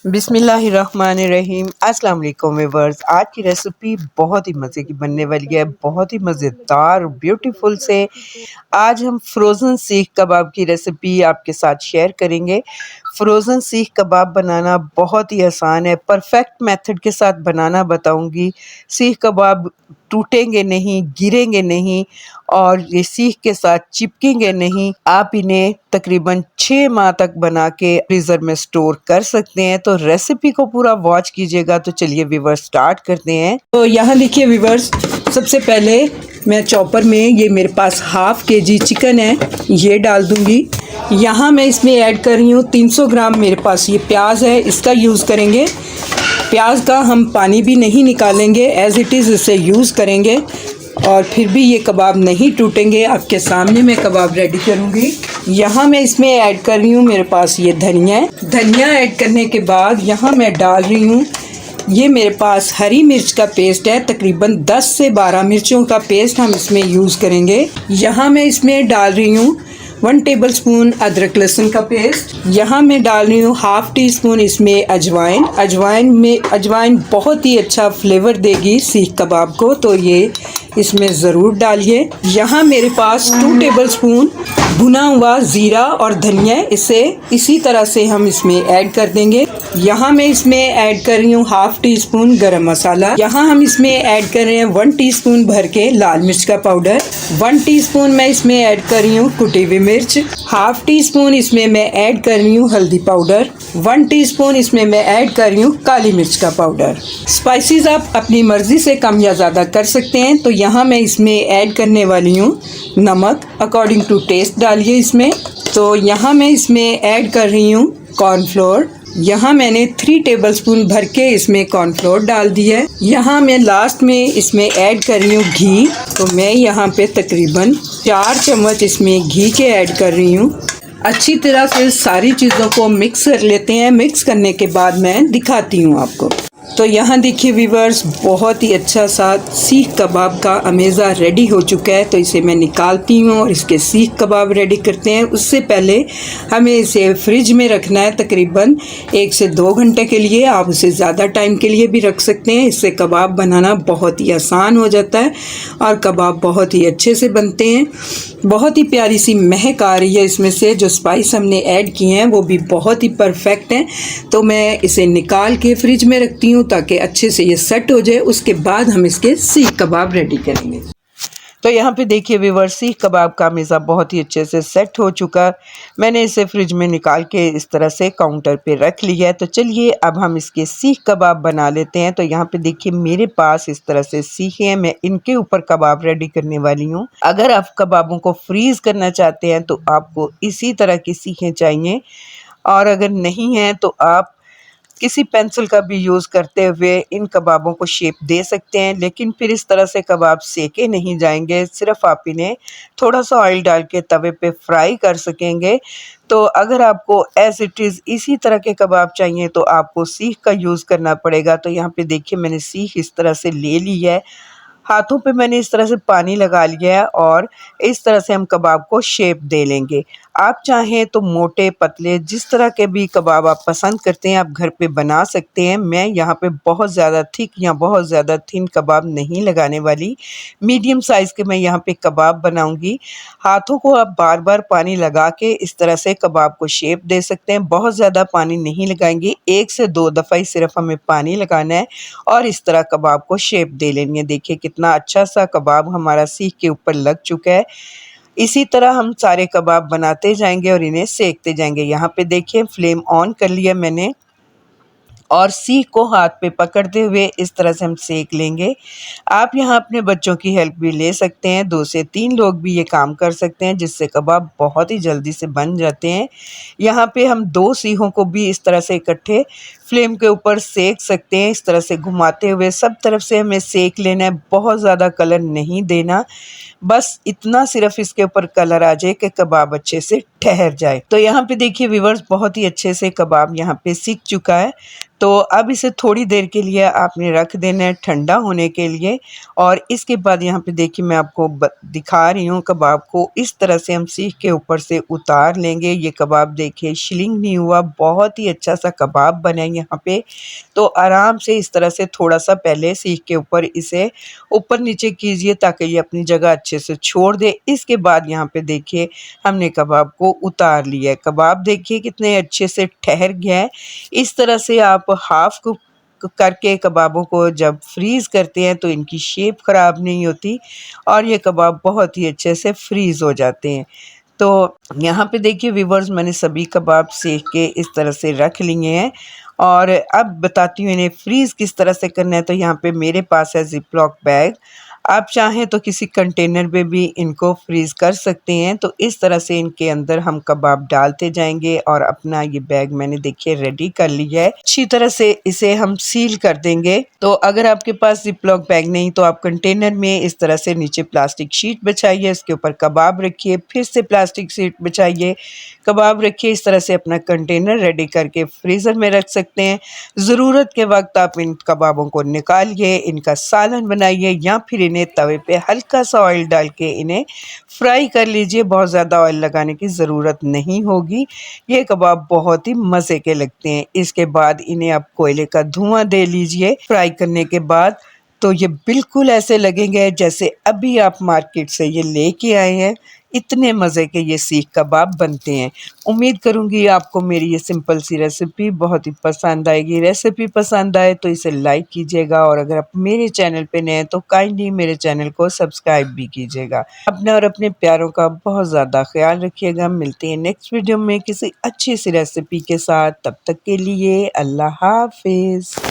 बिस्मिल्लाहिर्रहमानिर्रहीम। अस्सलाम वालेकुम व्यूअर्स। आज की रेसिपी बहुत ही मज़े की बनने वाली है, बहुत ही मज़ेदार ब्यूटीफुल से। आज हम फ्रोज़न सीख कबाब की रेसिपी आपके साथ शेयर करेंगे। फ्रोज़न सीख कबाब बनाना बहुत ही आसान है, परफेक्ट मेथड के साथ बनाना बताऊंगी। सीख कबाब टूटेंगे नहीं, गिरेंगे नहीं और ये सीख के साथ चिपकेंगे नहीं। आप इन्हें तकरीबन 6 माह तक बना के फ्रीज़र में स्टोर कर सकते हैं। तो रेसिपी को पूरा वॉच कीजिएगा। तो चलिए व्यूअर्स स्टार्ट करते हैं। तो यहाँ देखिए व्यूअर्स, सबसे पहले मैं चॉपर में ये मेरे पास हाफ केजी चिकन है, ये डाल दूंगी। यहाँ मैं इसमें ऐड कर रही हूँ 300 ग्राम मेरे पास ये प्याज है, इसका यूज़ करेंगे। प्याज का हम पानी भी नहीं निकालेंगे, एज़ इट इज़ इसे यूज़ करेंगे और फिर भी ये कबाब नहीं टूटेंगे। आपके सामने मैं कबाब रेडी करूँगी। यहाँ मैं इसमें ऐड कर रही हूँ, मेरे पास ये धनिया है। धनिया ऐड करने के बाद यहाँ मैं डाल रही हूँ, ये मेरे पास हरी मिर्च का पेस्ट है, तकरीबन 10 से 12 मिर्चों का पेस्ट हम इसमें यूज़ करेंगे। यहाँ मैं इसमें डाल रही हूँ 1 टेबलस्पून अदरक लहसुन का पेस्ट। यहाँ मैं डाल रही हूँ हाफ टी स्पून इसमें अजवाइन। अजवाइन बहुत ही अच्छा फ्लेवर देगी सीख कबाब को, तो ये इसमें ज़रूर डालिए। यहाँ मेरे पास 2 टेबलस्पून भुना हुआ ज़ीरा और धनिया, इसे इसी तरह से हम इसमें ऐड कर देंगे। यहाँ मैं इसमें ऐड कर रही हूँ हाफ टी स्पून गरम मसाला। यहाँ हम इसमें ऐड कर रहे हैं 1 टीस्पून भर के लाल मिर्च का पाउडर। 1 टीस्पून मैं इसमें ऐड कर रही हूँ कुटी हुई मिर्च। हाफ टी स्पून इसमें मैं ऐड कर रही हूँ हल्दी पाउडर। 1 टीस्पून इसमें मैं ऐड कर रही हूँ काली मिर्च का पाउडर। स्पाइसेस आप अपनी मर्जी से कम या ज़्यादा कर सकते हैं। तो यहाँ मैं इसमें ऐड करने वाली हूँ नमक, अकॉर्डिंग टू टेस्ट डालिए इसमें। तो यहाँ मैं इसमें ऐड कर रही हूँ कॉर्नफ्लोर। यहाँ मैंने 3 टेबलस्पून भर के इसमें कॉर्नफ्लोर डाल दिया है। यहाँ मैं लास्ट में इसमें ऐड कर रही हूँ घी। तो मैं यहाँ पे तकरीबन 4 चम्मच इसमें घी के ऐड कर रही हूँ। अच्छी तरह से सारी चीज़ों को मिक्स कर लेते हैं। मिक्स करने के बाद मैं दिखाती हूँ आपको। तो यहाँ देखिए व्यूअर्स, बहुत ही अच्छा सा सीख कबाब का अमेज़ा रेडी हो चुका है। तो इसे मैं निकालती हूँ और इसके सीख कबाब रेडी करते हैं। उससे पहले हमें इसे फ्रिज में रखना है तकरीबन 1 से 2 घंटे के लिए। आप उसे ज़्यादा टाइम के लिए भी रख सकते हैं। इससे कबाब बनाना बहुत ही आसान हो जाता है और कबाब बहुत ही अच्छे से बनते हैं। बहुत ही प्यारी सी महक आ रही है इसमें से। जो स्पाइस हमने ऐड किए हैं वो भी बहुत ही परफेक्ट हैं। तो मैं इसे निकाल के फ्रिज में रखती हूँ ताकि अच्छे से ये सेट हो जाए। उसके बाद हम इसके सीख कबाब रेडी करेंगे। तो यहाँ पे देखिए व्यूअर्स, सीख कबाब का मेज़ा बहुत ही अच्छे से सेट हो चुका। मैंने इसे फ्रिज में निकाल के इस तरह से काउंटर पे रख लिया है। तो चलिए अब हम इसके सीख कबाब बना लेते हैं। तो यहाँ पे देखिए मेरे पास इस तरह से सीखे हैं, मैं इनके ऊपर कबाब रेडी करने वाली हूँ। अगर आप कबाबों को फ्रीज़ करना चाहते हैं तो आपको इसी तरह की सीखें चाहिए, और अगर नहीं है तो आप किसी पेंसिल का भी यूज़ करते हुए इन कबाबों को शेप दे सकते हैं। लेकिन फिर इस तरह से कबाब सेके नहीं जाएंगे, सिर्फ आप इन्हें थोड़ा सा ऑयल डाल के तवे पे फ्राई कर सकेंगे। तो अगर आपको एज़ इट इज़ इसी तरह के कबाब चाहिए तो आपको सीख का यूज़ करना पड़ेगा। तो यहाँ पे देखिए मैंने सीख इस तरह से ले ली है, हाथों पे मैंने इस तरह से पानी लगा लिया है और इस तरह से हम कबाब को शेप दे लेंगे। आप चाहें तो मोटे पतले जिस तरह के भी कबाब आप पसंद करते हैं आप घर पे बना सकते हैं। मैं यहाँ पे बहुत ज़्यादा थिक या बहुत ज़्यादा थिन कबाब नहीं लगाने वाली, मीडियम साइज़ के मैं यहाँ पे कबाब बनाऊंगी। हाथों को आप बार बार पानी लगा के इस तरह से कबाब को शेप दे सकते हैं। बहुत ज़्यादा पानी नहीं लगाएंगे, 1 से 2 दफ़ा ही सिर्फ हमें पानी लगाना है और इस तरह कबाब को शेप दे लेनी है। देखिए कितना अच्छा सा कबाब हमारा सीख के ऊपर लग चुका है। इसी तरह हम सारे कबाब बनाते जाएंगे और इन्हें सेकते जाएंगे। यहाँ पे देखिए फ्लेम ऑन कर लिया मैंने और सीख को हाथ पे पकड़ते हुए इस तरह से हम सेक लेंगे। आप यहाँ अपने बच्चों की हेल्प भी ले सकते हैं, 2 से 3 लोग भी ये काम कर सकते हैं, जिससे कबाब बहुत ही जल्दी से बन जाते हैं। यहाँ पे हम 2 सीखों को भी इस तरह से इकट्ठे फ्लेम के ऊपर सेक सकते हैं। इस तरह से घुमाते हुए सब तरफ से हमें सेक लेना है, बहुत ज़्यादा कलर नहीं देना, बस इतना सिर्फ इसके ऊपर कलर आ जाए कि कबाब अच्छे से ठहर जाए। तो यहाँ पे देखिए व्यूअर्स, बहुत ही अच्छे से कबाब यहाँ पे सीख चुका है। तो अब इसे थोड़ी देर के लिए आपने रख देना है ठंडा होने के लिए। और इसके बाद यहाँ पे देखिए मैं आपको दिखा रही हूँ कबाब को इस तरह से हम सीख के ऊपर से उतार लेंगे। ये कबाब देखिए शिलिंग नहीं हुआ, बहुत ही अच्छा सा कबाब बना है यहाँ पे, तो आराम से इस तरह से थोड़ा-सा पहले सीख के ऊपर इसे ऊपर-नीचे कीजिए ताकि ये अपनी जगह अच्छे से छोड़ दे। इसके बाद यहाँ पे देखिए हमने कबाब को उतार लिया है। कबाब देखिए कितने अच्छे से ठहर गया है। इस तरह से आप हाफ़ कुक करके कबाबों को जब फ्रीज़ करते हैं तो इनकी शेप ख़राब नहीं होती और ये कबाब बहुत ही अच्छे से फ्रीज़ हो जाते हैं। तो यहाँ पे देखिए व्यूअर्स, मैंने सभी कबाब सेक के इस तरह से रख लिए हैं और अब बताती हूँ इन्हें फ्रीज़ किस तरह से करना है। तो यहाँ पे मेरे पास है ज़िप-लॉक बैग। आप चाहें तो किसी कंटेनर में भी इनको फ्रीज़ कर सकते हैं। तो इस तरह से इनके अंदर हम कबाब डालते जाएँगे और अपना ये बैग मैंने देखिए रेडी कर लिया है। अच्छी तरह से इसे हम सील कर देंगे। तो अगर आपके पास ज़िप-लॉक बैग नहीं तो आप कंटेनर में इस तरह से नीचे प्लास्टिक शीट बिछाइए, इसके ऊपर कबाब रखिए, फिर से प्लास्टिक शीट बिछाइए, कबाब रखिए। इस तरह से अपना कंटेनर रेडी करके फ्रीज़र में रख सकते हैं। ज़रूरत के वक़्त आप इन कबाबों को निकालिए, इनका सालन बनाइए या फिर इन्हें तवे पे हल्का-सा ऑयल डाल के इन्हें फ्राई कर लीजिए। बहुत ज़्यादा ऑयल लगाने की ज़रूरत नहीं होगी। ये कबाब बहुत ही मज़े के लगते हैं। इसके बाद इन्हें आप कोयले का धुआँ दे लीजिए फ्राई करने के बाद, तो ये बिल्कुल ऐसे लगेंगे जैसे अभी आप मार्केट से ये लेके आए हैं। इतने मज़े के ये सीख कबाब बनते हैं। उम्मीद करूँगी आपको मेरी ये सिंपल सी रेसिपी बहुत ही पसंद आएगी। रेसिपी पसंद आए तो इसे लाइक कीजिएगा और अगर आप मेरे चैनल पे नए हैं तो काइंडली मेरे चैनल को सब्सक्राइब भी कीजिएगा। अपने और अपने प्यारों का बहुत ज़्यादा ख़्याल रखिएगा। मिलते हैं नेक्स्ट वीडियो में किसी अच्छी सी रेसिपी के साथ। तब तक के लिए अल्लाह हाफ़िज़।